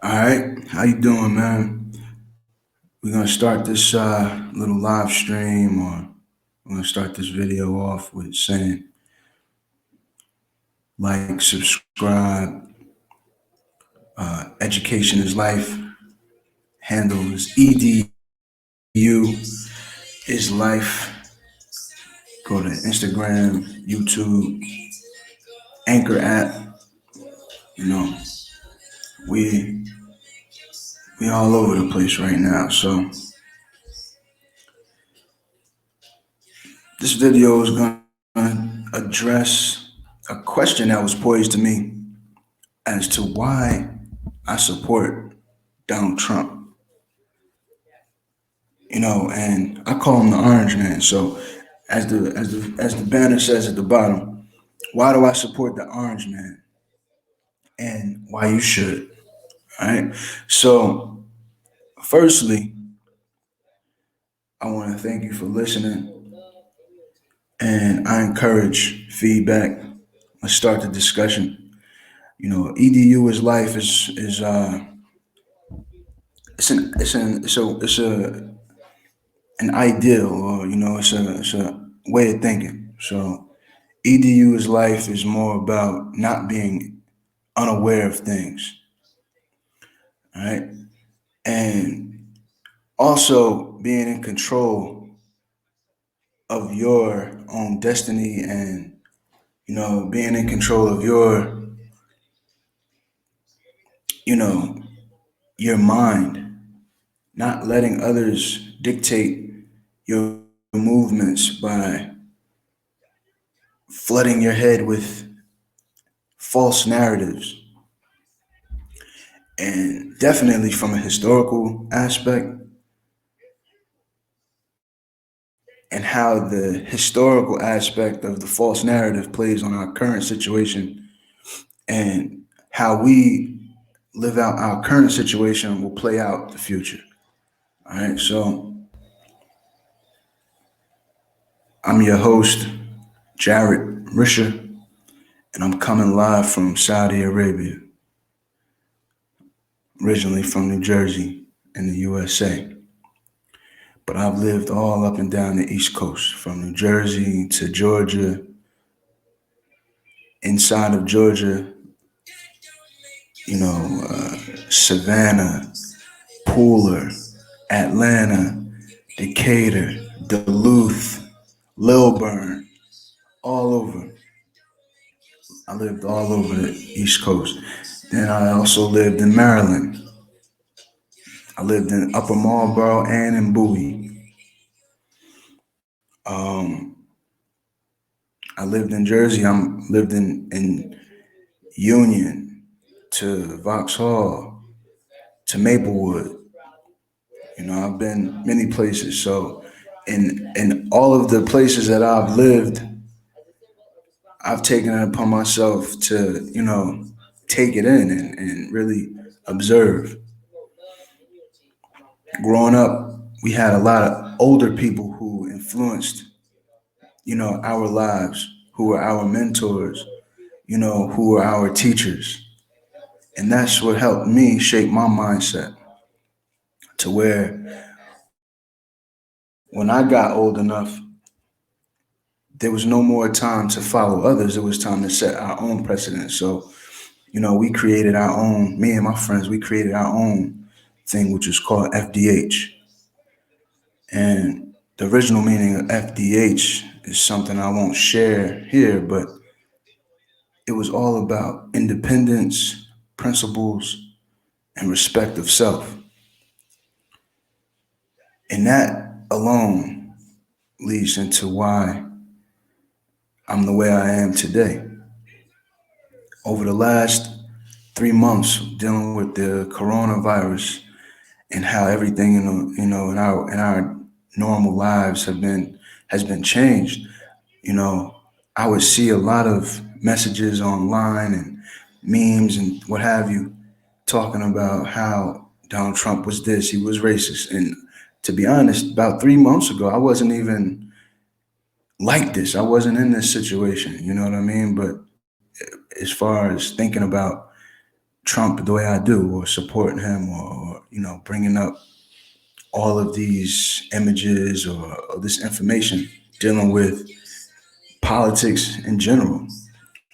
All right, how you doing, man? We're gonna start this little live stream, or we're gonna start this video off with saying like, subscribe. Education is life. Handle is EDU is life. Go to Instagram, YouTube, Anchor app. You know, we we all over the place right now. So this video is gonna address a question that was posed to me as to why I support Donald Trump. And I call him the Orange Man. So, as the banner says at the bottom, why do I support the Orange Man, and why you should? All right. So, firstly, I want to thank you for listening, and I encourage feedback. Let's start the discussion. EDU is life is it's an ideal, or it's a way of thinking. So EDU's life is more about not being unaware of things, right? And also being in control of your own destiny, and being in control of you know, your mind, not letting others dictate your movements by flooding your head with false narratives. And definitely from a historical aspect, and how the historical aspect of the false narrative plays on our current situation, and how we live out our current situation will play out the future. All right, so I'm your host, Jared Risher, and I'm coming live from Saudi Arabia, originally from New Jersey in the USA. But I've lived all up and down the East Coast, from New Jersey to Georgia, inside of Georgia, Savannah, Pooler, Atlanta, Decatur, Duluth, Lilburn, all over. I lived all over the East Coast. Then I also lived in Maryland. I lived in Upper Marlboro and in Bowie. Um, I lived in Jersey. I lived in Union to Vauxhall to Maplewood. I've been many places. So, in all of the places that I've lived, I've taken it upon myself to, take it in, and really observe. Growing up, we had a lot of older people who influenced, our lives, who were our mentors, who were our teachers. And that's what helped me shape my mindset to where when I got old enough, there was no more time to follow others. It was time to set our own precedent. So, we created our own, me and my friends, we created our own thing, which is called FDH. And the original meaning of FDH is something I won't share here, but it was all about independence, principles, and respect of self. And that alone leads into why I'm the way I am today. Over the last 3 months, dealing with the coronavirus, and how everything in our normal lives has been changed. I would see a lot of messages online and memes and what have you, talking about how Donald Trump was this, he was racist. And to be honest, about 3 months ago, I wasn't even like this. I wasn't in this situation. You know what I mean? But as far as thinking about Trump the way I do, or supporting him, or bringing up all of these images or this information dealing with politics in general.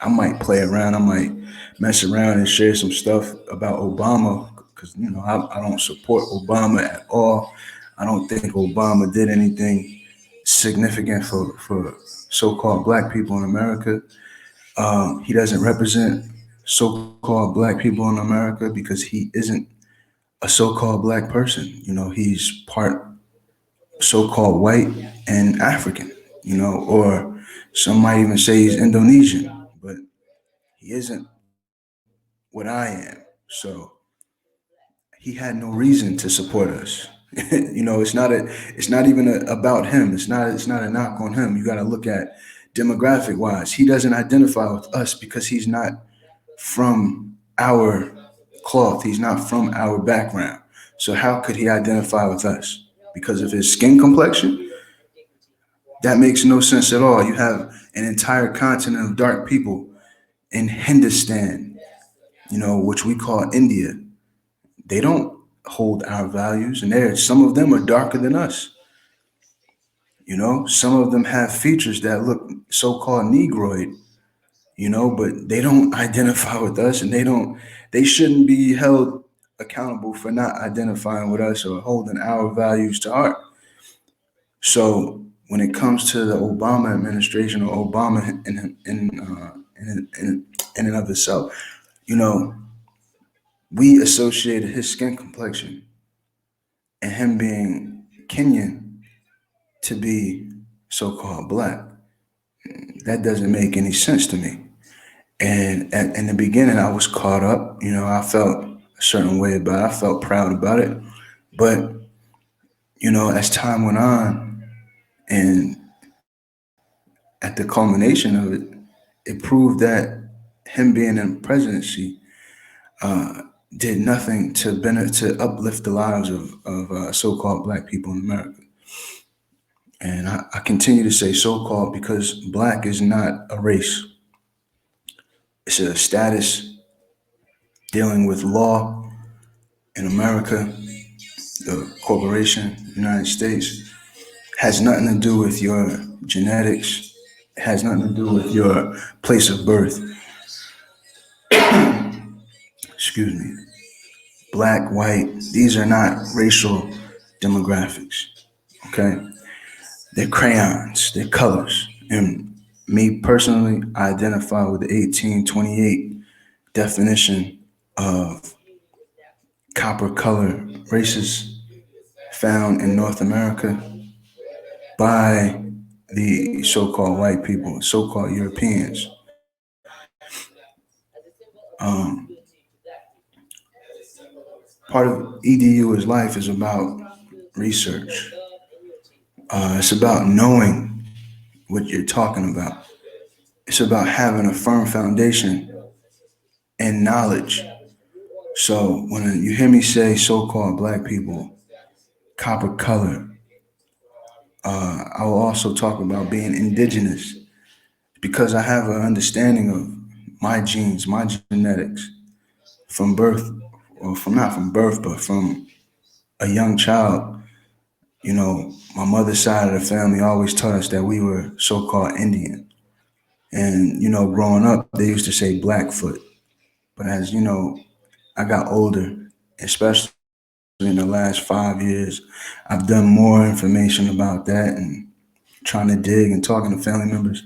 I might play around, I might mess around and share some stuff about Obama because I don't support Obama at all. I don't think Obama did anything significant for so-called black people in America. He doesn't represent so-called black people in America because he isn't a so-called black person. He's part so-called white and African. Or some might even say he's Indonesian, but he isn't what I am. So he had no reason to support us. It's not even about him. It's not a knock on him. You got to look at demographic wise. He doesn't identify with us because he's not from our cloth. He's not from our background. So how could he identify with us? Because of his skin complexion? That makes no sense at all. You have an entire continent of dark people in Hindustan, which we call India. They don't hold our values, and some of them are darker than us. Some of them have features that look so-called negroid, but they don't identify with us, and they shouldn't be held accountable for not identifying with us or holding our values to heart. So when it comes to the Obama administration or Obama in and of itself, you know, we associated his skin complexion and him being Kenyan to be so-called black. That doesn't make any sense to me. And in the beginning, I was caught up. I felt a certain way about it. I felt proud about it. But, as time went on and at the culmination of it, it proved that him being in presidency did nothing to uplift the lives of so-called black people in America. And I continue to say so-called because black is not a race. It's a status dealing with law in America. The corporation, United States, has nothing to do with your genetics. It has nothing to do with your place of birth. Excuse me. Black, white, these are not racial demographics. Okay? They're crayons, they're colors. And me personally, I identify with the 1828 definition of copper color races found in North America by the so-called white people, so-called Europeans. Um, Part of EDU life is about research. It's about knowing what you're talking about. It's about having a firm foundation and knowledge. So when you hear me say so-called black people, copper color, I will also talk about being indigenous because I have an understanding of my genes, my genetics from birth, or from not from birth, but from a young child. My mother's side of the family always taught us that we were so-called Indian. And, growing up, they used to say Blackfoot. But as, I got older, especially in the last 5 years, I've done more information about that and trying to dig and talking to family members.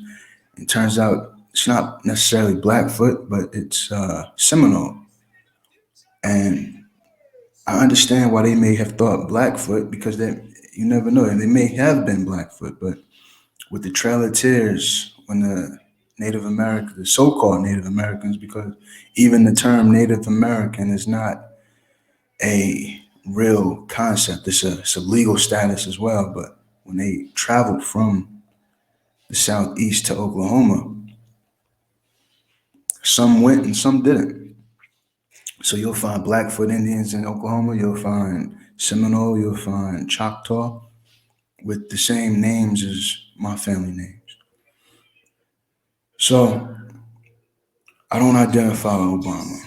It turns out it's not necessarily Blackfoot, but it's Seminole. And I understand why they may have thought Blackfoot because you never know. And they may have been Blackfoot, but with the Trail of Tears, when the Native Americans, the so-called Native Americans, because even the term Native American is not a real concept. It's a legal status as well. But when they traveled from the southeast to Oklahoma, some went and some didn't. So you'll find Blackfoot Indians in Oklahoma. You'll find Seminole. You'll find Choctaw with the same names as my family names. So I don't identify with Obama.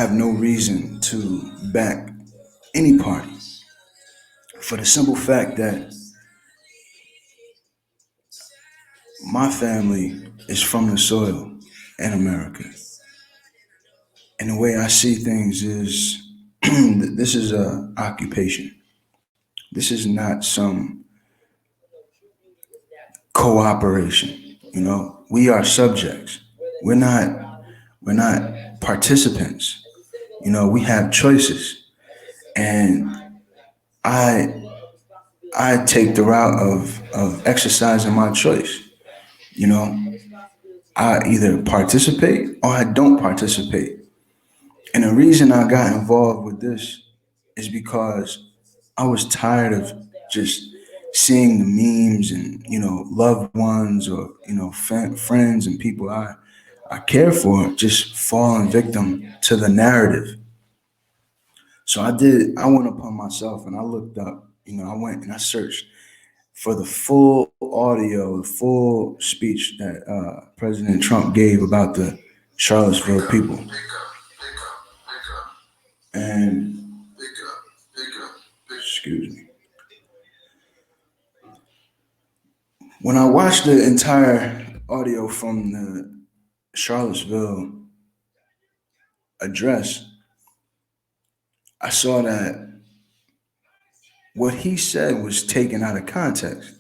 have no reason to back any party for the simple fact that my family is from the soil in America. And the way I see things is this is a occupation. This is not some cooperation. We are subjects. We're not we're not participants. We have choices. And I I take the route of exercising my choice. You know, I either participate or I don't participate. And the reason I got involved with this is because I was tired of just seeing the memes and loved ones or friends and people I care for just falling victim to the narrative. So I went upon myself and I looked up, I went and I searched for the full audio, the full speech that President Trump gave about the Charlottesville people. And excuse me. When I watched the entire audio from the Charlottesville address, I saw that what he said was taken out of context.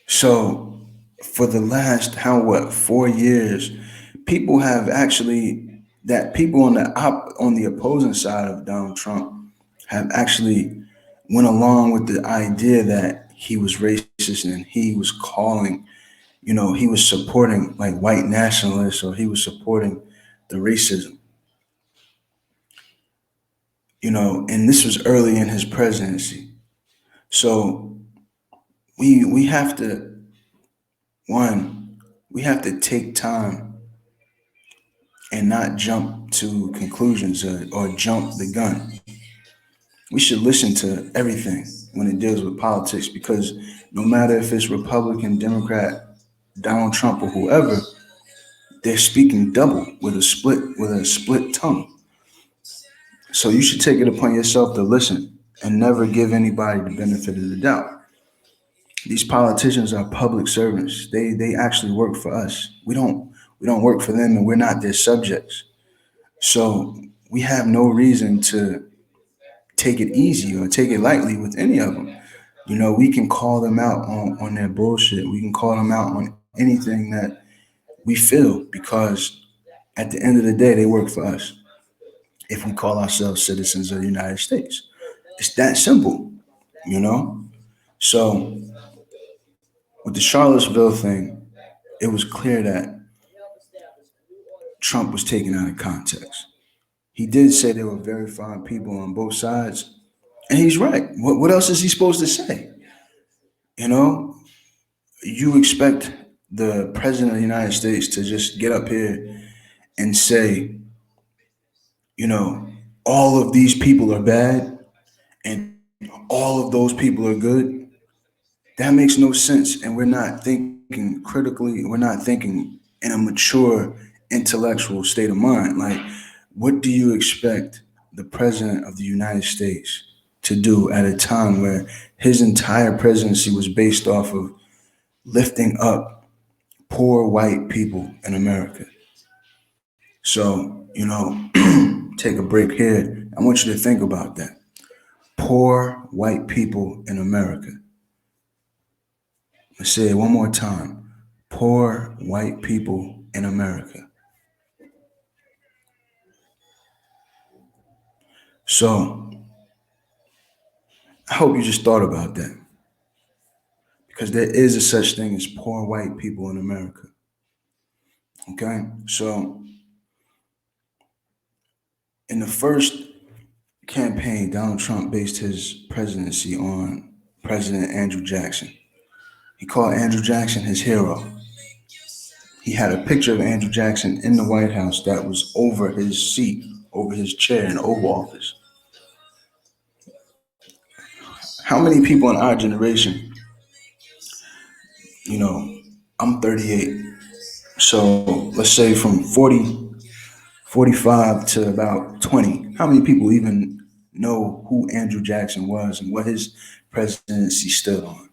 So for the last 4 years, people have actually that people on the opposing side of Donald Trump have actually went along with the idea that he was racist and he was calling, he was supporting like white nationalists or he was supporting the racism, and this was early in his presidency. So we have to one, we have to take time and not jump to conclusions or jump the gun. We should listen to everything when it deals with politics because no matter if it's Republican, Democrat, Donald Trump, or whoever, they're speaking double with a split tongue. So you should take it upon yourself to listen and never give anybody the benefit of the doubt. These politicians are public servants. They actually work for us. We don't work for them and we're not their subjects. So we have no reason to take it easy or take it lightly with any of them. We can call them out on their bullshit. We can call them out on anything that we feel because at the end of the day, they work for us. If we call ourselves citizens of the United States, it's that simple, you know? So with the Charlottesville thing, it was clear that Trump was taken out of context. He did say there were very fine people on both sides, and he's right. What else is he supposed to say? You know, you expect the president of the United States to just get up here and say, you know, all of these people are bad and all of those people are good. That makes no sense. And we're not thinking critically, we're not thinking in a mature intellectual state of mind. Like, what do you expect the president of the United States to do at a time where his entire presidency was based off of lifting up poor white people in America? So, take a break here. I want you to think about that. Poor white people in America. Let's say it one more time. Poor white people in America. So, I hope you just thought about that because there is a such thing as poor white people in America. Okay? So, in the first campaign, Donald Trump based his presidency on President Andrew Jackson. He called Andrew Jackson his hero. He had a picture of Andrew Jackson in the White House that was over his seat, over his chair in the Oval Office. How many people in our generation, you know, I'm 38, so let's say from 40 45 to about 20. How many people even know who Andrew Jackson was and what his presidency stood on?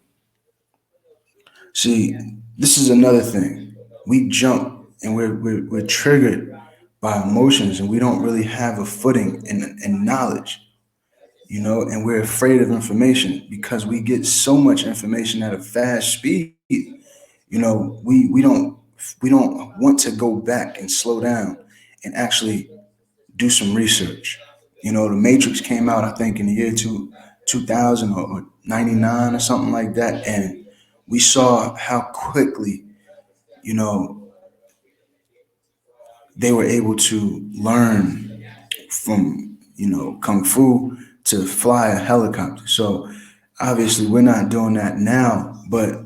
See, this is another thing. We jump and we're triggered by emotions and we don't really have a footing in knowledge, and we're afraid of information because we get so much information at a fast speed. We don't want to go back and slow down and actually do some research. The Matrix came out, I think, in the year 2000 or 99 or something like that, and we saw how quickly, you know, they were able to learn from, kung fu to fly a helicopter. So obviously, we're not doing that now, but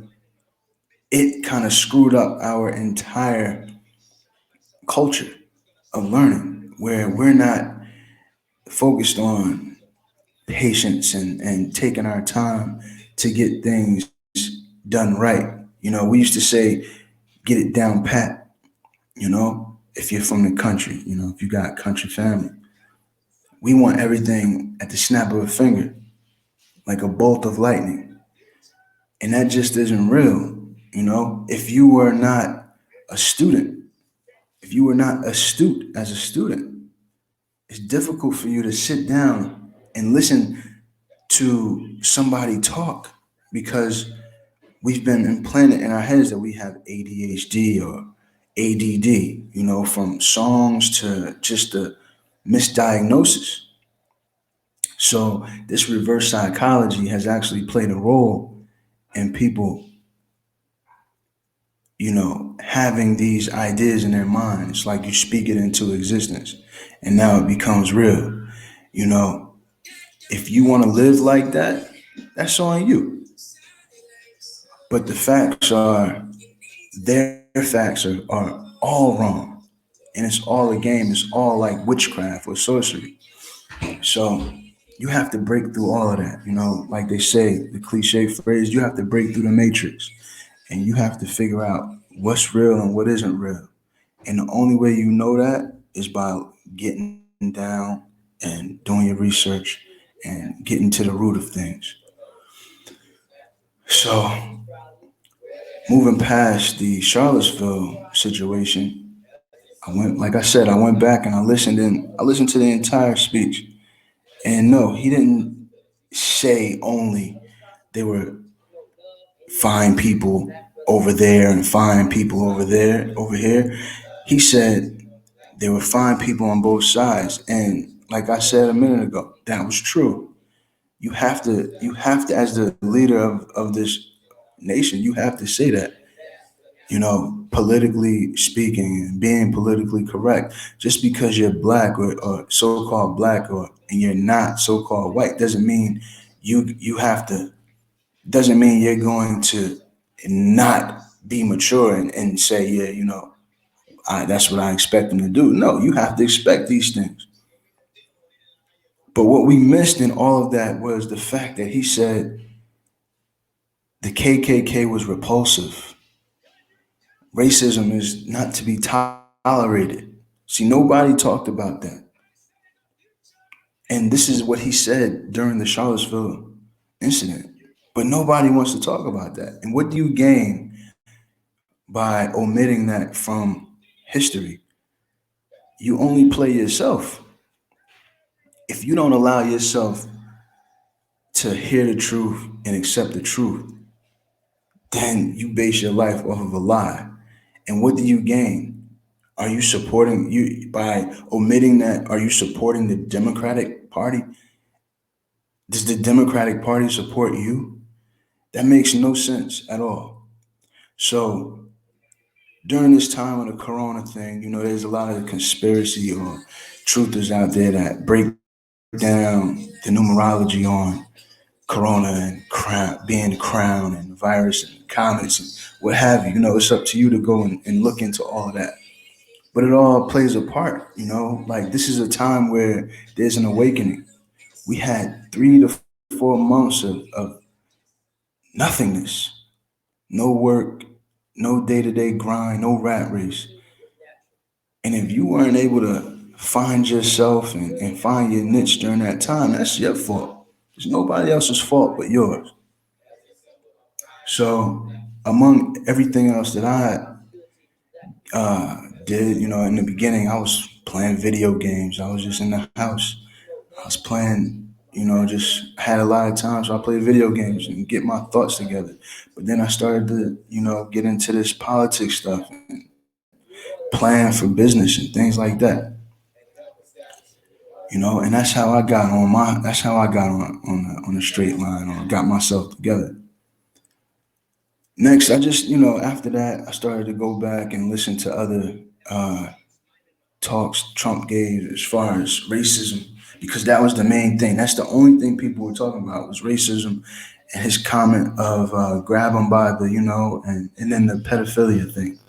it kind of screwed up our entire culture of learning, where we're not focused on patience and taking our time to get things done right. We used to say, get it down pat, if you're from the country, if you got country family. We want everything at the snap of a finger, like a bolt of lightning. And that just isn't real. If you were not a student, if you were not astute as a student, it's difficult for you to sit down and listen to somebody talk because we've been implanted in our heads that we have ADHD or ADD, from songs to just the misdiagnosis. So this reverse psychology has actually played a role in people, having these ideas in their minds, like you speak it into existence and now it becomes real. You know, if you want to live like that, that's on you. But the facts are, their facts are all wrong. And it's all a game. It's all like witchcraft or sorcery. So you have to break through all of that. Like they say, the cliche phrase, you have to break through the matrix and you have to figure out what's real and what isn't real. And the only way you know that is by getting down and doing your research and getting to the root of things. So, moving past the Charlottesville situation, like I said, I went back and I listened to the entire speech. And no, he didn't say only there were fine people over there and fine people over here. He said there were fine people on both sides. And like I said a minute ago, that was true. You have to, as the leader of this nation, you have to say that, politically speaking and being politically correct. Just because you're black or so-called black or and you're not so-called white doesn't mean you have to doesn't mean you're going to not be mature and say, yeah, that's what I expect them to do. No, you have to expect these things. But what we missed in all of that was the fact that he said the KKK was repulsive. Racism is not to be tolerated. See, nobody talked about that. And this is what he said during the Charlottesville incident. But nobody wants to talk about that. And what do you gain by omitting that from history? You only play yourself. If you don't allow yourself to hear the truth and accept the truth, then you base your life off of a lie. And what do you gain? Are you supporting you by omitting that? Are you supporting the Democratic Party? Does the Democratic Party support you? That makes no sense at all. So during this time of the corona thing, there's a lot of conspiracy or truthers out there that break down the numerology on corona and being the crown and the virus and comets and what have you. It's up to you to go and look into all of that. But it all plays a part, like this is a time where there's an awakening. We had 3 to 4 months of nothingness, no work, no day-to-day grind, no rat race. And if you weren't able to find yourself and find your niche during that time, that's your fault. It's nobody else's fault but yours. So, among everything else that I did, in the beginning, I was playing video games. I was just in the house. I was playing, just had a lot of time, so I played video games and get my thoughts together. But then I started to, get into this politics stuff and plan for business and things like that. And that's how I got on the straight line or got myself together. Next, I just, after that, I started to go back and listen to other uh, talks Trump gave as far as racism, because that was the main thing. That's the only thing people were talking about was racism and his comment of grab him by the, and then the pedophilia thing.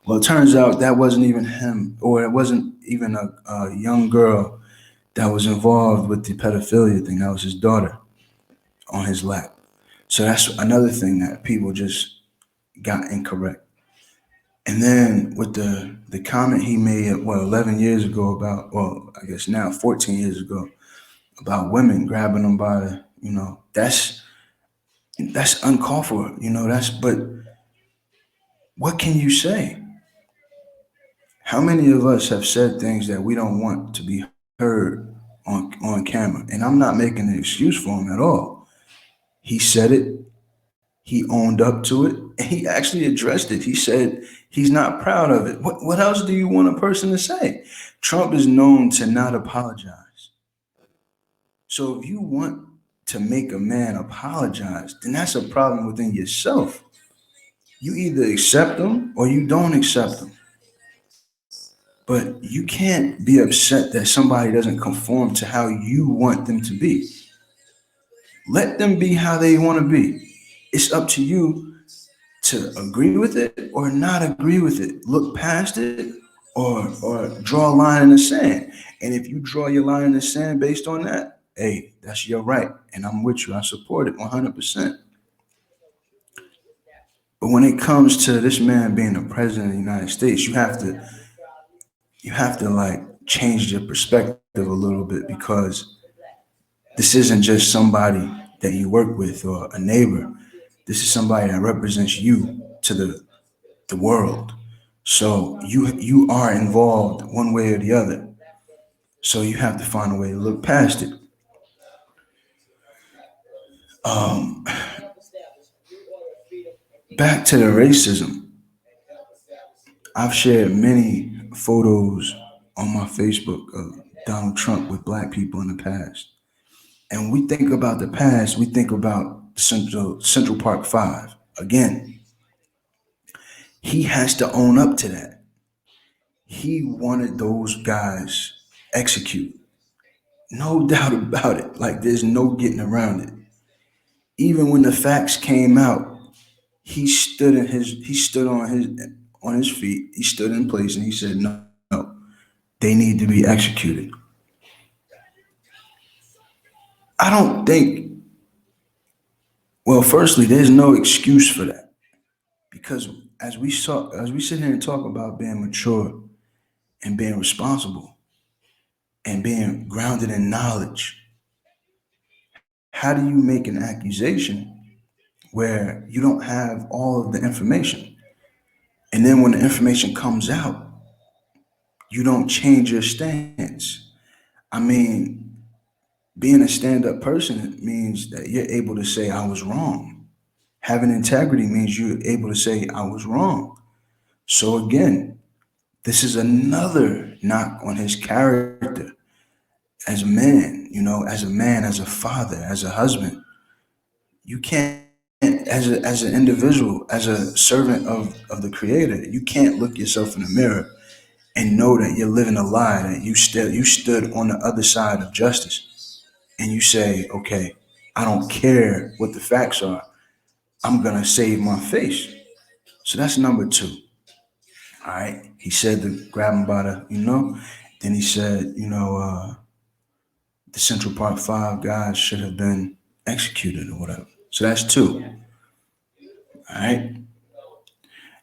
Well, it turns out that wasn't even him, or it wasn't even a young girl that was involved with the pedophilia thing. That was his daughter on his lap. So that's another thing that people just got incorrect. And then with the comment he made, 11 years ago about, well, I guess now 14 years ago, about women grabbing them by the, that's uncalled for, but what can you say? How many of us have said things that we don't want to be heard on camera? And I'm not making an excuse for him at all. He said it, he owned up to it, and he actually addressed it. He said he's not proud of it. What else do you want a person to say? Trump is known to not apologize. So if you want to make a man apologize, then that's a problem within yourself. You either accept them or you don't accept them. But you can't be upset that somebody doesn't conform to how you want them to be. Let them be how they want to be. It's up to you to agree with it or not agree with it. Look past it or draw a line in the sand. And if you draw your line in the sand based on that, hey, that's your right. And I'm with you. I support it 100%. But when it comes to this man being the president of the United States, you have to like change your perspective a little bit, because this isn't just somebody that you work with or a neighbor. This is somebody that represents you to the world. So you are involved one way or the other. So you have to find a way to look past it. Um, Back to the racism. I've shared many photos on my Facebook of Donald Trump with black people in the past. And when we think about the past, we think about Central Park Five. Again, he has to own up to that. He wanted those guys executed. No doubt about it. Like there's no getting around it. Even when the facts came out, he stood on his feet, he stood in place and he said, no, they need to be executed. I don't think, well, firstly, there's no excuse for that. Because as we sit here and talk about being mature and being responsible and being grounded in knowledge, how do you make an accusation where you don't have all of the information? And then when the information comes out, you don't change your stance. I mean, being a stand-up person means that you're able to say I was wrong. Having integrity means you're able to say I was wrong. So again, this is another knock on his character as a man, as a father, as a husband. You can't, as an individual, as a servant of the creator, you can't look yourself in the mirror and know that you're living a lie, that you stood on the other side of justice and you say, okay, I don't care what the facts are. I'm gonna save my face. So that's number two. All right. He said to grab him by the. Then he said, the Central Park Five guys should have been executed or whatever. So that's two. All right.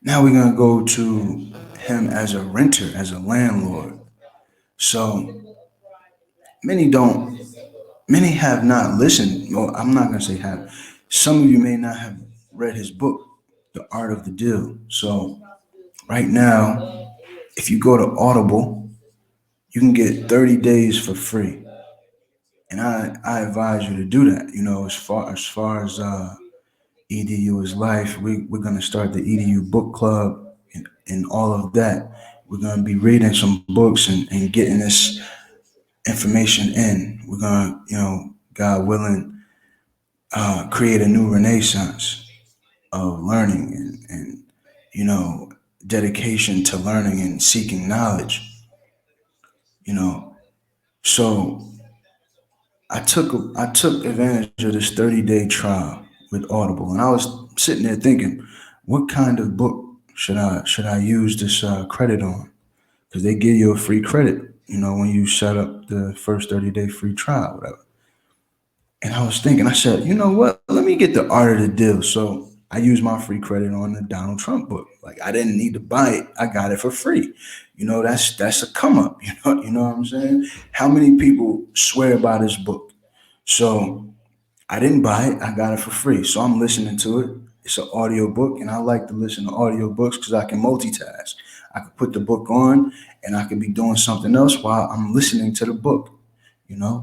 Now we're gonna go to him as a renter, as a landlord. So many don't, many have not listened. Well, I'm not going to say have. Some of you may not have read his book, The Art of the Deal. So right now, if you go to Audible, you can get 30 days for free. And I advise you to do that. As far as EDU is life, we're gonna start the EDU book club and all of that. We're gonna be reading some books and getting this information in. We're gonna, God willing, create a new renaissance of learning and you know, dedication to learning and seeking knowledge. You know, so I took advantage of this 30-day trial with Audible, and I was sitting there thinking, what kind of book should I use this credit on? Because they give you a free credit, when you set up the first 30-day free trial, whatever. And I was thinking, I said, you know what? Let me get the art of the deal. So I used my free credit on the Donald Trump book. Like I didn't need to buy it; I got it for free. That's a come up. You know what I'm saying? How many people swear by this book? So I didn't buy it. I got it for free. So I'm listening to it. It's an audio book, and I like to listen to audio books because I can multitask. I can put the book on, and I can be doing something else while I'm listening to the book.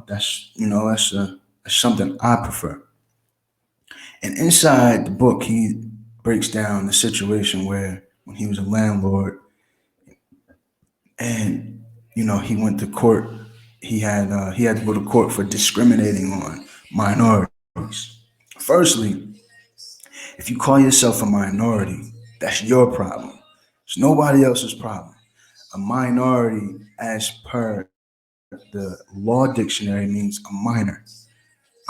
That's something I prefer. And inside the book, he breaks down the situation where when he was a landlord, and he went to court. He had to go to court for discriminating on minorities. Firstly, if you call yourself a minority, that's your problem. It's nobody else's problem. A minority, as per the law dictionary, means a minor.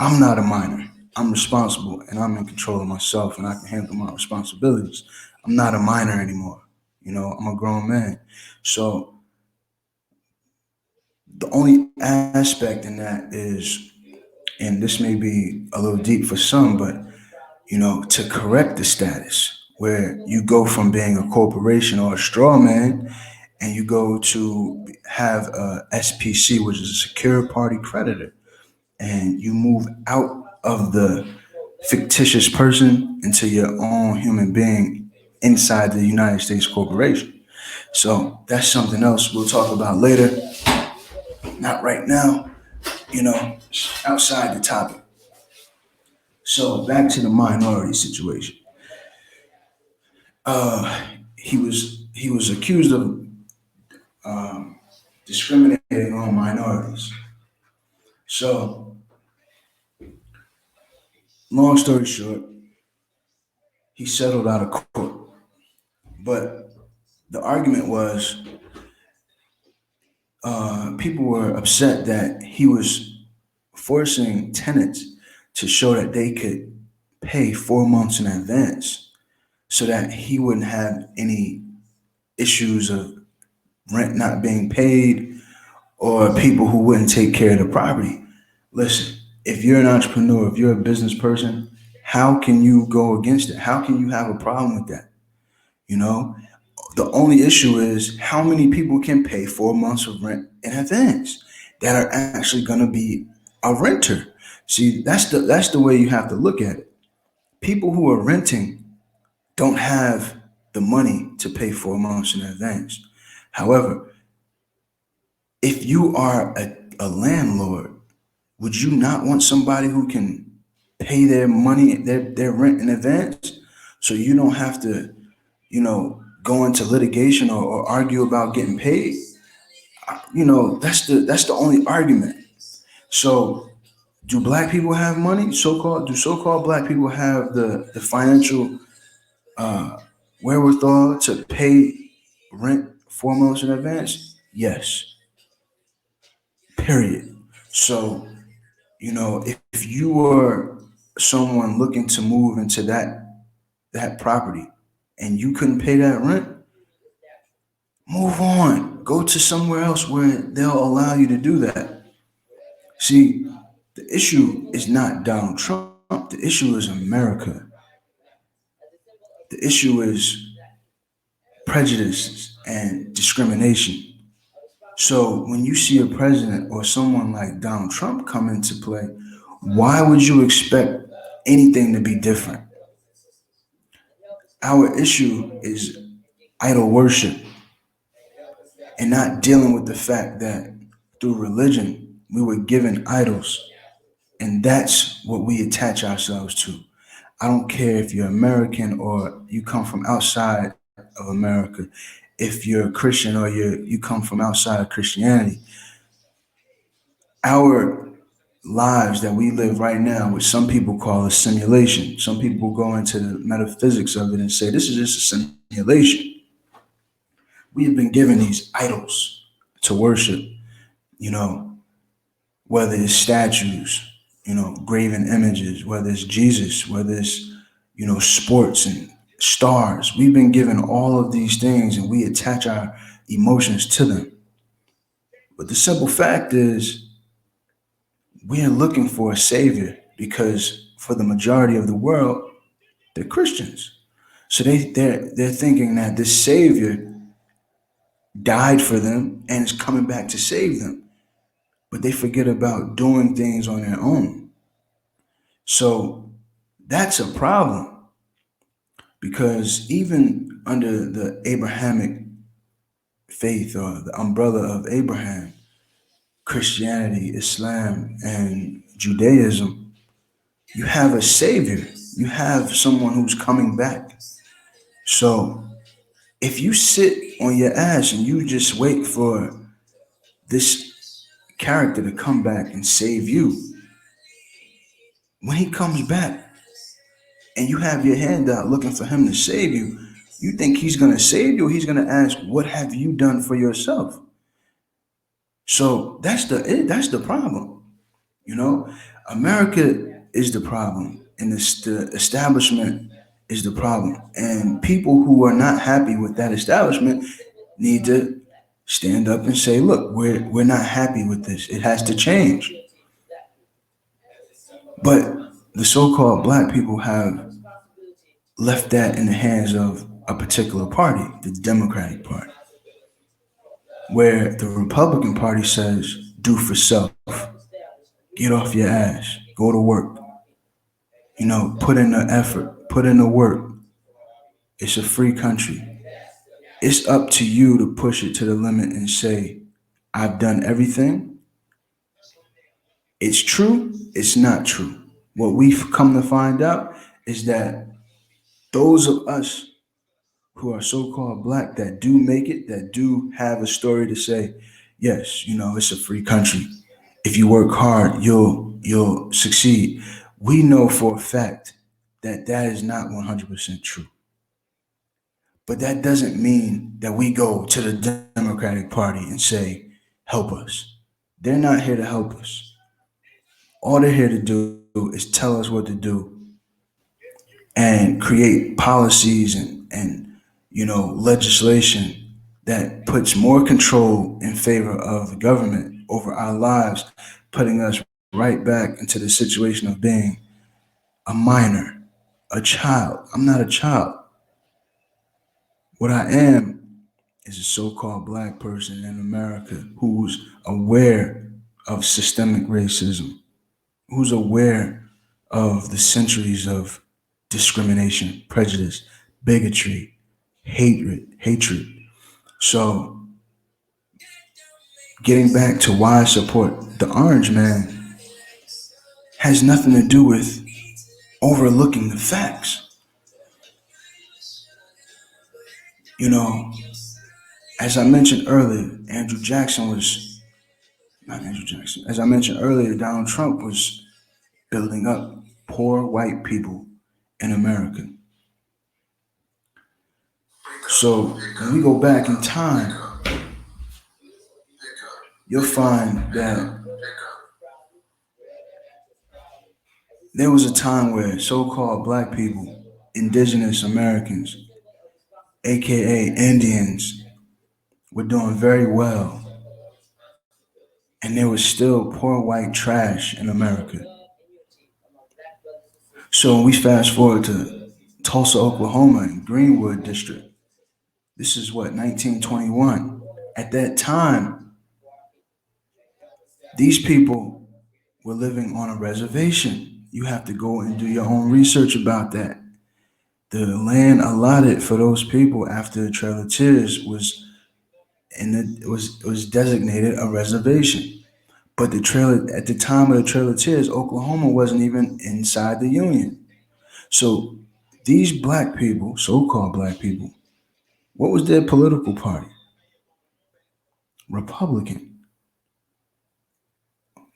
I'm not a minor. I'm responsible and I'm in control of myself and I can handle my responsibilities. I'm not a minor anymore. I'm a grown man. So the only aspect in that is, and this may be a little deep for some, but to correct the status where you go from being a corporation or a straw man and you go to have a SPC, which is a secure party creditor, and you move out of the fictitious person into your own human being inside the United States corporation. So that's something else we'll talk about later, not right now, outside the topic. So back to the minority situation. Uh, he was accused of um, discriminating on minorities. So long story short, he settled out of court. But the argument was people were upset that he was forcing tenants to show that they could pay 4 months in advance so that he wouldn't have any issues of rent not being paid or people who wouldn't take care of the property. Listen, if you're an entrepreneur, if you're a business person, how can you go against it? How can you have a problem with that? You know, the only issue is how many people can pay 4 months of rent in advance that are actually going to be a renter. See, that's the way you have to look at it. People who are renting don't have the money to pay 4 months in advance. However, if you are a landlord, would you not want somebody who can pay their money, their rent in advance, so you don't have to, go into litigation or argue about getting paid? That's the only argument. So, do black people have money? So-called black people have the financial uh, wherewithal to pay rent 4 months in advance? Yes. Period. So, if you were someone looking to move into that property and you couldn't pay that rent, move on. Go to somewhere else where they'll allow you to do that. See, the issue is not Donald Trump. The issue is America. The issue is prejudice and discrimination. So when you see a president or someone like Donald Trump come into play, why would you expect anything to be different? Our issue is idol worship and not dealing with the fact that through religion we were given idols, and that's what we attach ourselves to. I don't care if you're American or you come from outside of America, if you're a Christian or you come from outside of Christianity. Our lives that we live right now, which some people call a simulation, some people go into the metaphysics of it and say this is just a simulation. We have been given these idols to worship, you know, whether it's statues, graven images, whether it's Jesus, whether it's, sports and stars. We've been given all of these things and we attach our emotions to them. But the simple fact is, we are looking for a savior because for the majority of the world, they're Christians. So they're thinking that this savior died for them and is coming back to save them. But they forget about doing things on their own. So that's a problem because even under the Abrahamic faith or the umbrella of Abraham, Christianity, Islam, and Judaism, you have a savior. You have someone who's coming back. So if you sit on your ass and you just wait for this character to come back and save you, when he comes back and you have your hand out looking for him to save you, you think he's going to save you or he's going to ask, what have you done for yourself? So that's the problem. You know, America is the problem, and the establishment is the problem. And people who are not happy with that establishment need to stand up and say, "Look, we're not happy with this. It has to change." But the so-called black people have left that in the hands of a particular party, the Democratic Party, where the Republican Party says, "Do for self, get off your ass, go to work." Put in the effort, put in the work. It's a free country. It's up to you to push it to the limit and say, I've done everything. It's true, it's not true. What we've come to find out is that those of us who are so called black that do make it, that do have a story to say, yes, it's a free country. If you work hard, you'll succeed. We know for a fact that that is not 100% true. But that doesn't mean that we go to the Democratic Party and say, help us. They're not here to help us. All they're here to do is tell us what to do and create policies and legislation that puts more control in favor of the government over our lives, putting us right back into the situation of being a minor, a child. I'm not a child. What I am is a so-called black person in America who's aware of systemic racism, who's aware of the centuries of discrimination, prejudice, bigotry, hatred. So getting back to why I support the orange man has nothing to do with overlooking the facts. You know, as I mentioned earlier, not Andrew Jackson. As I mentioned earlier, Donald Trump was building up poor white people in America. So when we go back in time, you'll find that there was a time where so-called black people, indigenous Americans, aka Indians, were doing very well, and there was still poor white trash in America. So when we fast forward to Tulsa, Oklahoma, and Greenwood District, this is what 1921. At that time, These people were living on a reservation. You have to go and do your own research about that. The land allotted for those people after the Trail of Tears was was designated a reservation. But the trail at the time of the Trail of Tears, Oklahoma wasn't even inside the Union. So these black people, so-called black people, what was their political party? Republican.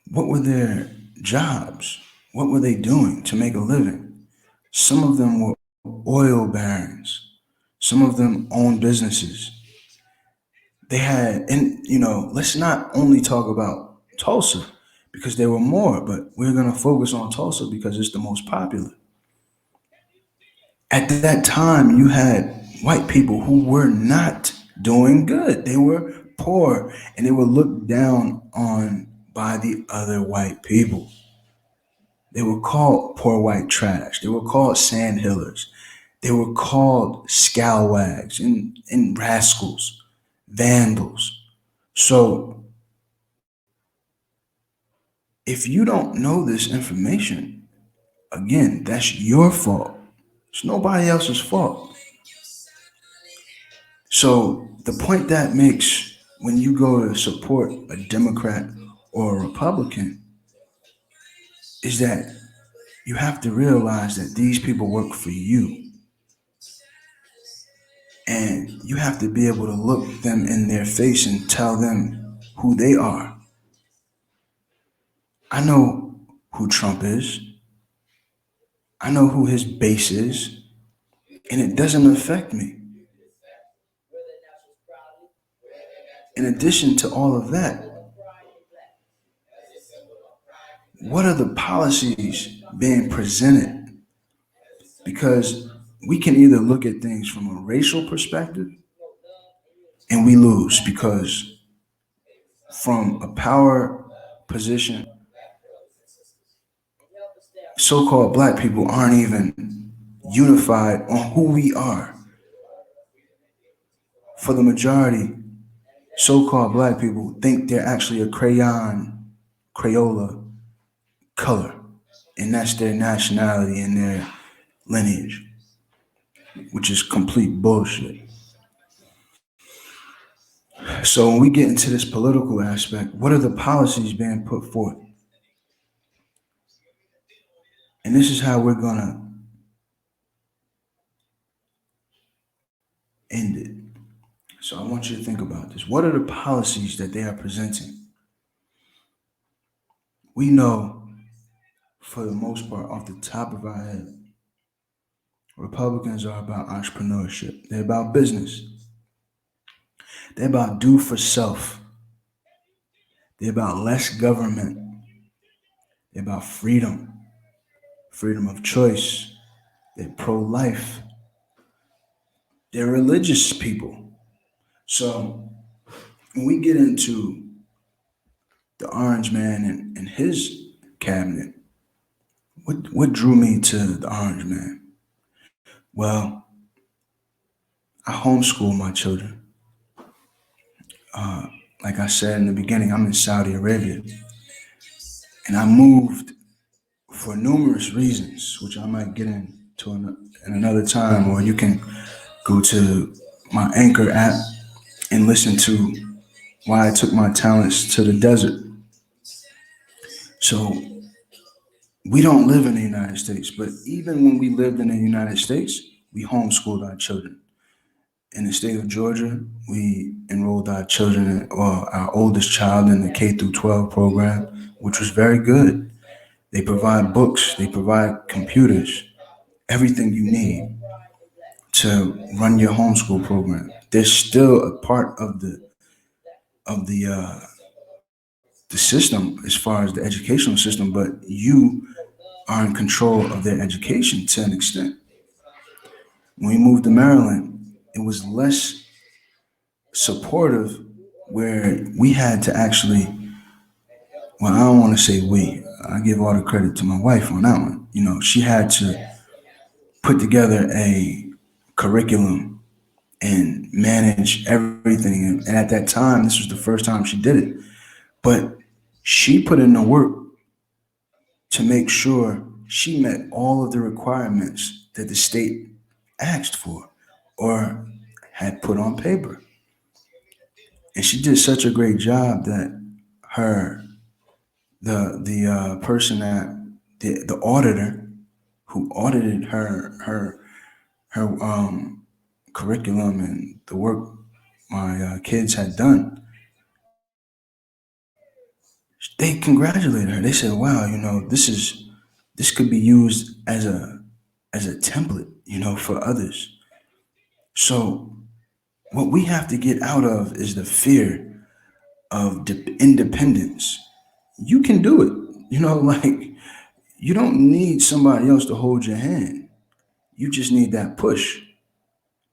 What were their jobs? What were they doing to make a living? Some of them were oil barons. Some of them owned businesses. They had, and let's not only talk about Tulsa because there were more, but we're going to focus on Tulsa because it's the most popular. At that time, you had white people who were not doing good. They were poor and they were looked down on by the other white people. They were called poor white trash. They were called sandhillers. They were called scalawags and rascals, vandals. So if you don't know this information, again, that's your fault. It's nobody else's fault. So the point that makes when you go to support a Democrat or a Republican is that you have to realize that these people work for you. And you have to be able to look them in their face and tell them who they are. I know who Trump is. I know who his base is. And it doesn't affect me. In addition to all of that, what are the policies being presented? Because we can either look at things from a racial perspective and we lose because from a power position, so called black people aren't even unified on who we are. For the majority, so called black people think they're actually a Crayola color, and that's their nationality and their lineage, which is complete bullshit. So when we get into this political aspect, what are the policies being put forth? And this is how we're gonna end it. So I want you to think about this. What are the policies that they are presenting? We know, for the most part, off the top of our head, Republicans are about entrepreneurship. They're about business. They're about do for self. They're about less government. They're about freedom, freedom of choice. They're pro life. They're religious people. So when we get into the Orange Man and his cabinet, what drew me to the Orange Man? Well, I homeschool my children. Like I said in the beginning, I'm in Saudi Arabia. And I moved for numerous reasons, which I might get into in another time, or you can go to my Anchor app and listen to why I took my talents to the desert. So we don't live in the United States, but even when we lived in the United States, we homeschooled our children. In the state of Georgia, we enrolled our children, or our oldest child, in the K through 12 program, which was very good. They provide books, they provide computers, everything you need to run your homeschool program. There's still a part of the system as far as the educational system, but you are in control of their education to an extent. When we moved to Maryland, it was less supportive, where we had to actually, well, I don't want to say we. I give all the credit to my wife on that one. She had to put together a curriculum and manage everything. And at that time, this was the first time she did it. But She put in the work to make sure she met all of the requirements that the state asked for or had put on paper. And she did such a great job that her the person that the auditor who audited her curriculum and the work my kids had done, they congratulated her. They said, "Wow, this could be used as a template, for others." So what we have to get out of is the fear of independence. You can do it. Like you don't need somebody else to hold your hand. You just need that push.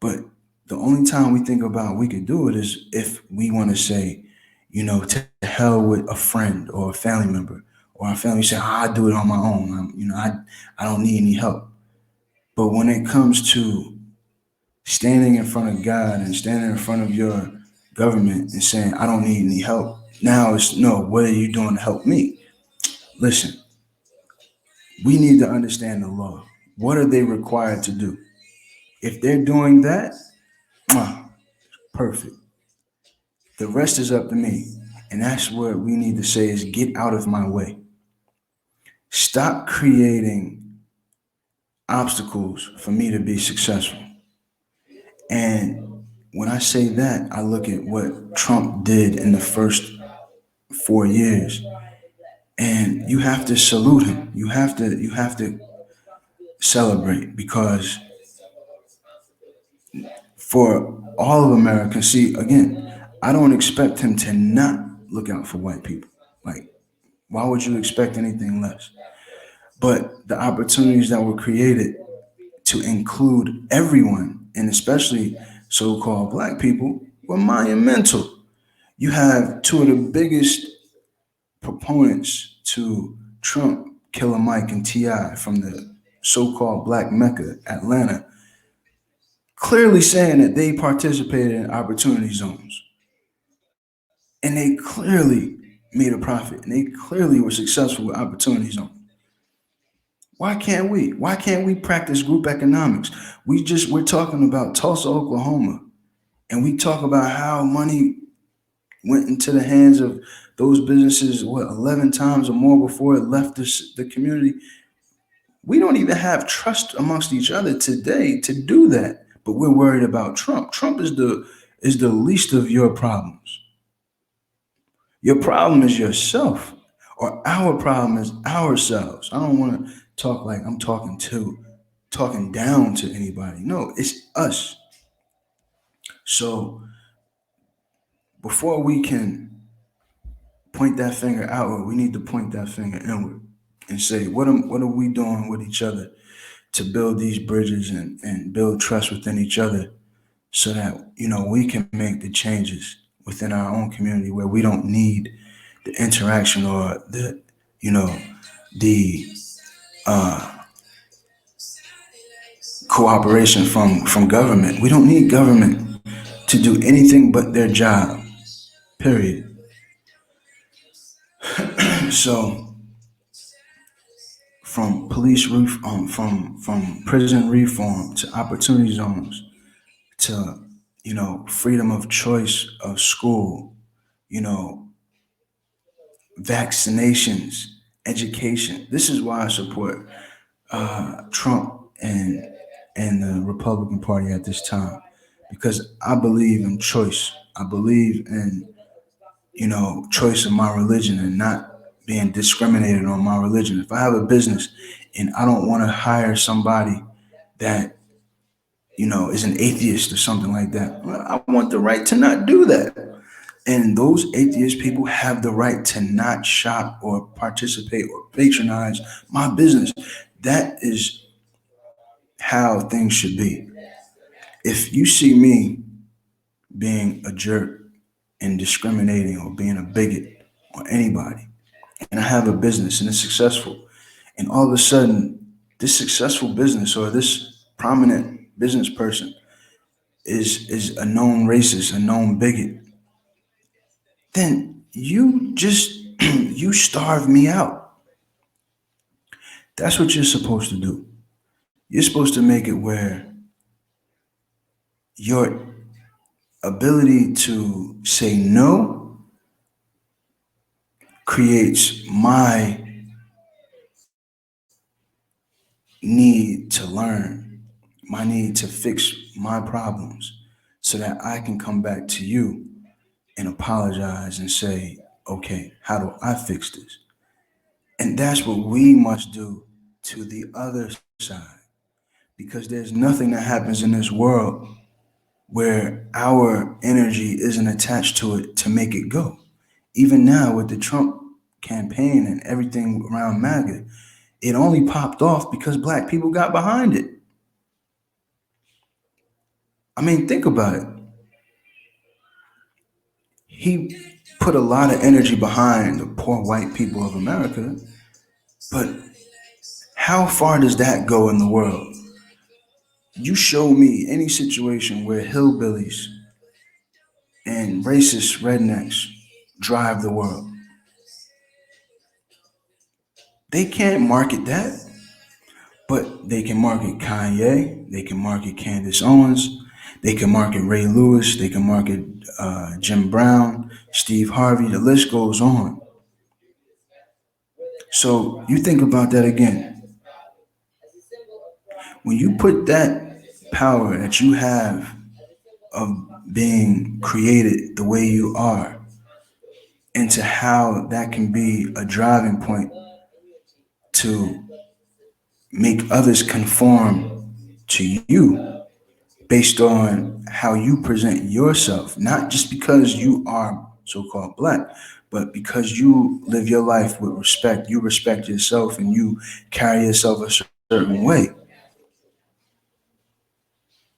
But the only time we think about we could do it is if we want to say, to hell with a friend or a family member, or our family say, "I do it on my own. I don't need any help." But when it comes to standing in front of God and standing in front of your government and saying, "I don't need any help," now it's no, what are you doing to help me? Listen, we need to understand the law. What are they required to do? If they're doing that, perfect. The rest is up to me. And that's what we need to say is get out of my way. Stop creating obstacles for me to be successful. And when I say that, I look at what Trump did in the first 4 years. And you have to salute him. You have to celebrate because for all of America, see again, I don't expect him to not look out for white people. Like, why would you expect anything less? But the opportunities that were created to include everyone, and especially so called black people, were monumental. You have two of the biggest proponents to Trump, Killer Mike and T.I. from the so called Black Mecca, Atlanta, clearly saying that they participated in opportunity zones. And they clearly made a profit and they clearly were successful with opportunity zones. Why can't we? Why can't we practice group economics? We're talking about Tulsa, Oklahoma, and we talk about how money went into the hands of those businesses 11 times or more before it left the community. We don't even have trust amongst each other today to do that, but we're worried about Trump. Trump is the least of your problems. Your problem is yourself, or our problem is ourselves. I don't want to talk like I'm talking down to anybody. No, it's us. So before we can point that finger outward, we need to point that finger inward and say, what are we doing with each other to build these bridges and build trust within each other so that, we can make the changes within our own community where we don't need the interaction or you know, the uh, cooperation from government. We don't need government to do anything but their job. Period. So from from prison reform to opportunity zones to freedom of choice of school, you know vaccinations, education. This is why I support Trump and the Republican Party at this time, because I believe in choice. I believe in choice of my religion and not being discriminated on my religion. If I have a business and I don't want to hire somebody that is an atheist or something like that, well, I want the right to not do that. And those atheist people have the right to not shop or participate or patronize my business. That is how things should be. If you see me being a jerk and discriminating or being a bigot on anybody, and I have a business and it's successful, and all of a sudden this successful business or this prominent business person is a known racist, a known bigot, then you just You starve me out. That's what you're supposed to do. You're supposed to make it where your ability to say no creates my need to learn, my need to fix my problems so that I can come back to you and apologize and say, okay, how do I fix this? And that's what we must do to the other side. Because there's nothing that happens in this world where our energy isn't attached to it to make it go. Even now with the Trump campaign and everything around MAGA, it only popped off because black people got behind it. I mean, think about it. He put a lot of energy behind the poor white people of America, but how far does that go in the world? You show me any situation where hillbillies and racist rednecks drive the world. They can't market that, but they can market Kanye, they can market Candace Owens, they can market Ray Lewis, they can market Jim Brown, Steve Harvey, the list goes on. So you think about that again. When you put that power that you have of being created the way you are into how that can be a driving point to make others conform to you based on how you present yourself, not just because you are so called black, but because you live your life with respect. You respect yourself and you carry yourself a certain way.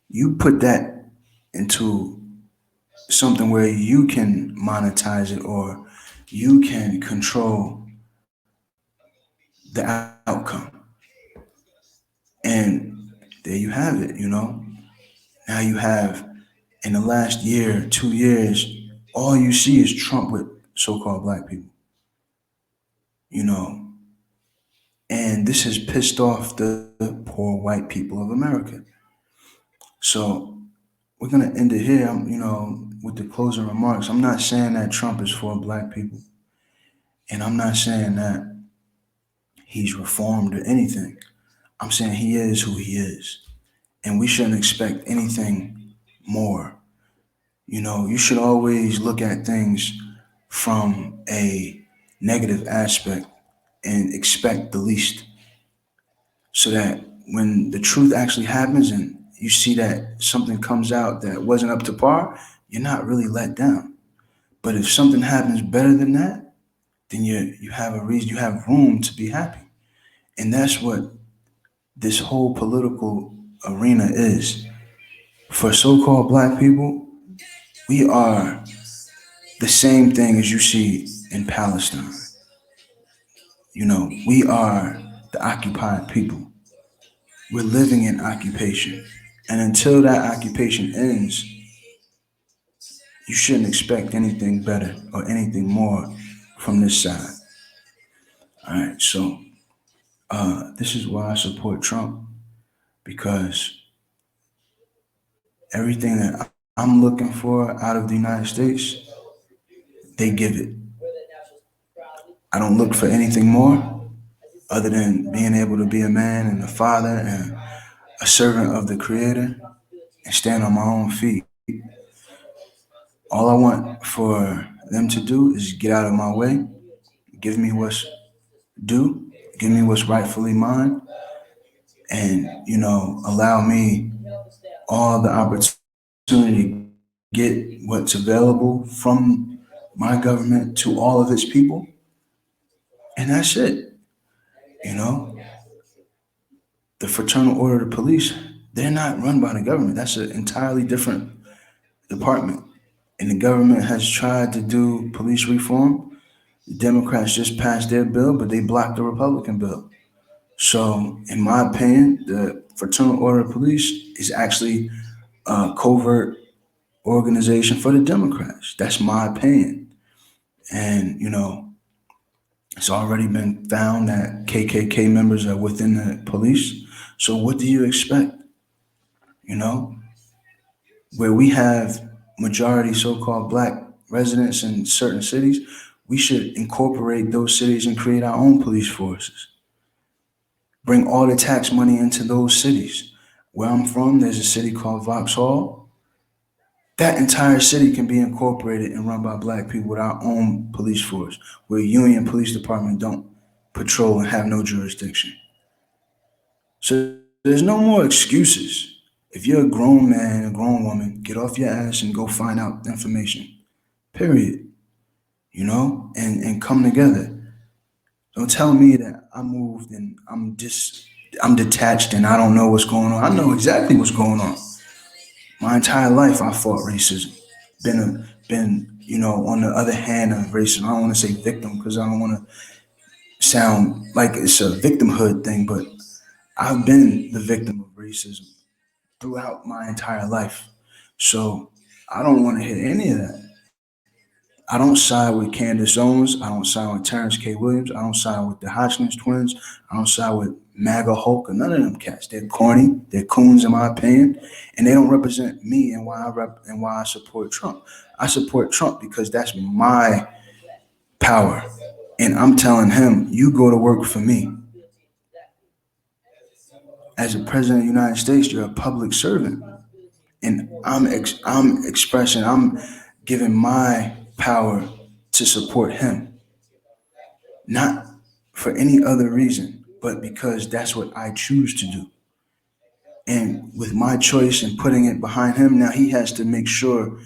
You put that into something where you can monetize it or you can control the outcome. And there you have it. Now you have in the last year, 2 years, all you see is Trump with so-called black people, you know, and this has pissed off the poor white people of America. So we're gonna end it here. With the closing remarks, I'm not saying that Trump is for black people, and I'm not saying that he's reformed or anything. I'm saying he is who he is, and we shouldn't expect anything more. You should always look at things from a negative aspect and expect the least so that when the truth actually happens and you see that something comes out that wasn't up to par, you're not really let down. But if something happens better than that, then you have a reason, you have room to be happy. And that's what this whole political arena is. For so-called black people, we are the same thing as you see in Palestine. We are the occupied people. We're living in occupation. And until that occupation ends, you shouldn't expect anything better or anything more from this side. All right, so this is why I support Trump because everything that I'm looking for out of the United States, they give it. I don't look for anything more other than being able to be a man and a father and a servant of the Creator and stand on my own feet. All I want for them to do is get out of my way, give me what's due, give me what's rightfully mine, and allow me all the opportunity to get what's available from my government to all of its people, and that's it. You know, the Fraternal Order of Police, they're not run by the government. That's an entirely different department. And the government has tried to do police reform. The Democrats just passed their bill, but they blocked the Republican bill. So, in my opinion, the Fraternal Order of Police is actually a covert organization for the Democrats. That's my opinion. And, It's already been found that KKK members are within the police. So what do you expect? You know, where we have majority so-called black residents in certain cities, we should incorporate those cities and create our own police forces. Bring all the tax money into those cities. Where I'm from, there's a city called Vauxhall. That entire city can be incorporated and run by black people with our own police force, where Union Police Department don't patrol and have no jurisdiction. So there's no more excuses. If you're a grown man, a grown woman, get off your ass and go find out information. Period. And come together. Don't tell me that I moved and I'm detached and I don't know what's going on. I know exactly what's going on. My entire life I fought racism. Been on the other hand of racism. I don't want to say victim because I don't want to sound like it's a victimhood thing, but I've been the victim of racism throughout my entire life. So I don't want to hear any of that. I don't side with Candace Owens. I don't side with Terrence K. Williams. I don't side with the Hodgkins twins. I don't side with MAGA Hulk or none of them cats. They're corny. They're coons in my opinion, and they don't represent me and why I support Trump. I support Trump because that's my power, and I'm telling him, you go to work for me. As a president of the United States, you're a public servant, and I'm giving my power to support him, not for any other reason, but because that's what I choose to do. And with my choice and putting it behind him, now he has to make sure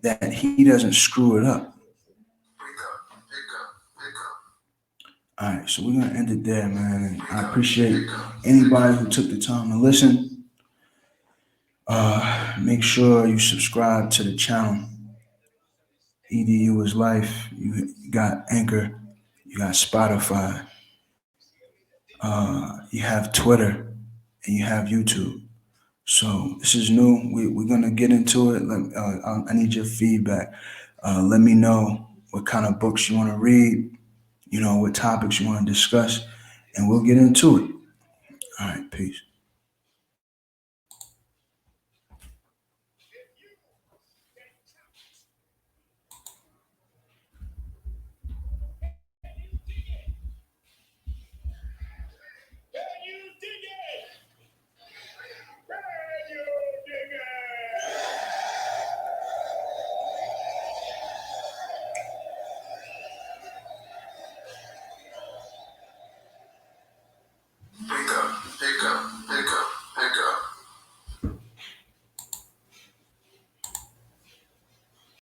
that he doesn't screw it up. All right, so we're gonna end it there, man. And I appreciate anybody who took the time to listen. Make sure you subscribe to the channel. EDU is life. You got Anchor, you got Spotify, you have Twitter, and you have YouTube. So this is new. We're gonna get into it. I need your feedback. Let me know what kind of books you want to read. What topics you want to discuss, and we'll get into it. All right, peace.